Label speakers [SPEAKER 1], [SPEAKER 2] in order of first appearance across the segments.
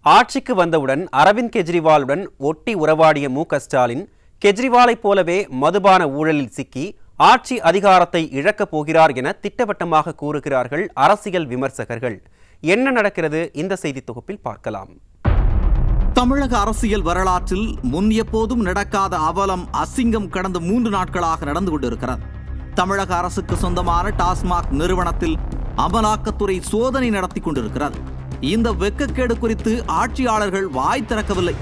[SPEAKER 1] ஆட்சிக்கு வந்தவுடன் அரவிந்த் கெஜ்ரிவாலுடன் ஒட்டி உறவாடிய மு.க. ஸ்டாலின் கெஜ்ரிவாலைப் போலவே மதுபான ஊழலில் சிக்கி ஆட்சி அதிகாரத்தை இழக்கப் போகிறார் என திட்டவட்டமாக கூறுகிறார்கள் அரசியல் விமர்சகர்கள். என்ன நடக்கிறது? இந்த செய்தி தொகுப்பில் பார்க்கலாம்.
[SPEAKER 2] தமிழக அரசியல் வரலாற்றில் முன் எப்போதும் நடக்காத அவலம், அசிங்கம் கடந்த 3 நாட்களாக நடந்து கொண்டிருக்கிறது. தமிழக அரசுக்கு சொந்தமான டாஸ்மாக் நிறுவனத்தில் அமலாக்கத்துறை சோதனை நடத்தி கொண்டிருக்கிறது. இந்த வெட்கக்கேடு குறித்து ஆட்சியாளர்கள் வாய் திறக்கவில்லை.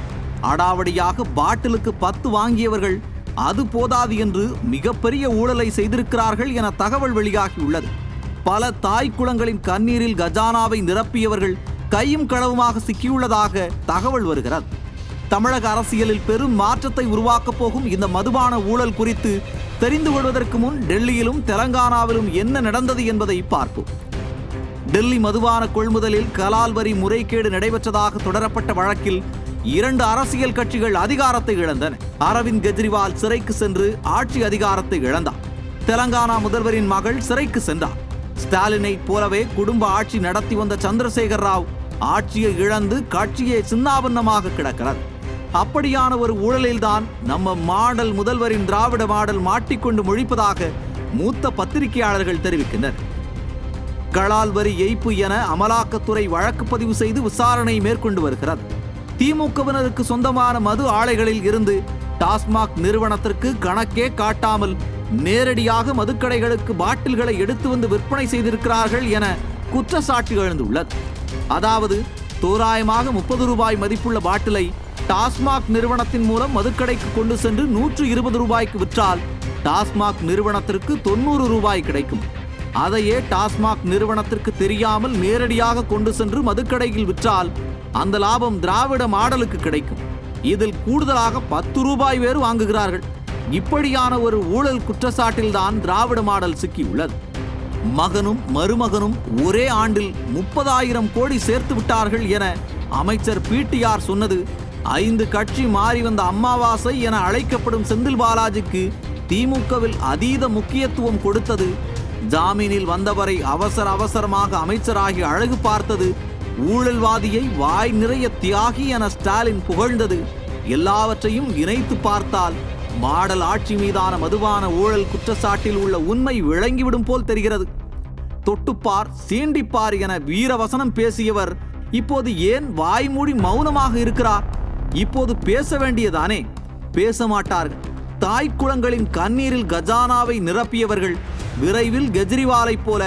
[SPEAKER 2] அடாவடியாக பாட்டிலுக்கு 10 வாங்கியவர்கள் அது போதாது என்று மிகப்பெரிய ஊழலை செய்திருக்கிறார்கள் என தகவல் வெளியாகியுள்ளது. பல தாய் குளங்களின் கண்ணீரில் கஜானாவை நிரப்பியவர்கள் கையும் களவுமாக சிக்கியுள்ளதாக தகவல் வருகிறது. தமிழக அரசியலில் பெரும் மாற்றத்தை உருவாக்கப் போகும் இந்த மதுபான ஊழல் குறித்து தெரிந்து கொள்வதற்கு முன் டெல்லியிலும் தெலங்கானாவிலும் என்ன நடந்தது என்பதை பார்ப்போம். டெல்லி மதுபான கொள்முதலில் கலால் வரி முறைகேடு நடைபெற்றதாக தொடரப்பட்ட வழக்கில் 2 அரசியல் கட்சிகள் அதிகாரத்தை இழந்தன. அரவிந்த் கெஜ்ரிவால் சிறைக்கு சென்று ஆட்சி அதிகாரத்தை இழந்தார். தெலங்கானா முதல்வரின் மகள் சிறைக்கு சென்றார். ஸ்டாலினை போலவே குடும்ப ஆட்சி நடத்தி வந்த சந்திரசேகர் ராவ் ஆட்சியை இழந்து கட்சியை சின்னாபின்னமாக கிடக்கிறது. அப்படியான ஒரு ஊழலில்தான் நம்ம மாடல் முதல்வரின் திராவிட மாடல் மாட்டிக்கொண்டு முழிப்பதாக மூத்த பத்திரிகையாளர்கள் தெரிவிக்கின்றனர். கலால் வரி ஏய்ப்பு என அமலாக்கத்துறை வழக்கு பதிவு செய்து விசாரணை மேற்கொண்டு வருகிறது. திமுகவினருக்கு சொந்தமான மது ஆலைகளில் இருந்து டாஸ்மாக் நிறுவனத்திற்கு கணக்கே காட்டாமல் நேரடியாக மதுக்கடைகளுக்கு பாட்டில்களை எடுத்து வந்து விற்பனை செய்திருக்கிறார்கள் என குற்றச்சாட்டு எழுந்துள்ளது. அதாவது தோராயமாக 30 ரூபாய் மதிப்புள்ள பாட்டிலை டாஸ்மாக் நிறுவனத்தின் மூலம் மதுக்கடைக்கு கொண்டு சென்று 120 ரூபாய்க்கு விற்றால் டாஸ்மாக் நிறுவனத்திற்கு 90 ரூபாய் கிடைக்கும். அதையே டாஸ்மாக் நிறுவனத்திற்கு தெரியாமல் நேரடியாக கொண்டு சென்று மதுக்கடையில் விற்றால் அந்த லாபம் திராவிட மாடலுக்கு கிடைக்கும். இதில் கூடுதலாக 10 ரூபாய் வேறு வாங்குகிறார்கள். இப்படியான ஒரு ஊழல் குற்றச்சாட்டில்தான் திராவிட மாடல் சிக்கியுள்ளது. மகனும் மருமகனும் ஒரே ஆண்டில் 30,000 கோடி சேர்த்து விட்டார்கள் என அமைச்சர் பிடிஆர் சொன்னது 5 கட்சி மாறி வந்த அம்மாவாசை என அழைக்கப்படும் செந்தில் பாலாஜிக்கு திமுகவில் அதீத முக்கியத்துவம் கொடுத்தது, ஜாமீனில் வந்தவரை அவசரமாக அமைச்சராகி அழகு பார்த்தது, ஊழல்வாதியை வாய் நிறைய தியாகி என ஸ்டாலின் புகழ்ந்தது, எல்லாவற்றையும் இணைத்து பார்த்தால் மாடல் ஆட்சி மீதான மதுபான ஊழல் குற்றச்சாட்டில் உள்ள உண்மை விளங்கிவிடும் போல் தெரிகிறது. தொட்டுப்பார் சீண்டிப்பார் என வீரவசனம் பேசியவர் இப்போது ஏன் வாய்மூடி மௌனமாக இருக்கிறார்? இப்போது பேச வேண்டியதானே? பேச மாட்டார்கள். தாய்க்குளங்களின் கண்ணீரில் கஜானாவை நிரப்பியவர்கள் விரைவில் கெஜ்ரிவாலை போல,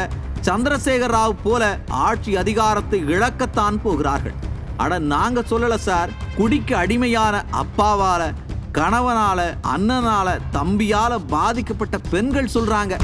[SPEAKER 2] சந்திரசேகர் ராவ் போல ஆட்சி அதிகாரத்தை இழக்கத்தான் போகிறார்கள். அட நாங்க சொல்லல சார், குடிக்கு அடிமையான அப்பாவால, கணவனால, அண்ணனால, தம்பியால பாதிக்கப்பட்ட பெண்கள் சொல்றாங்க.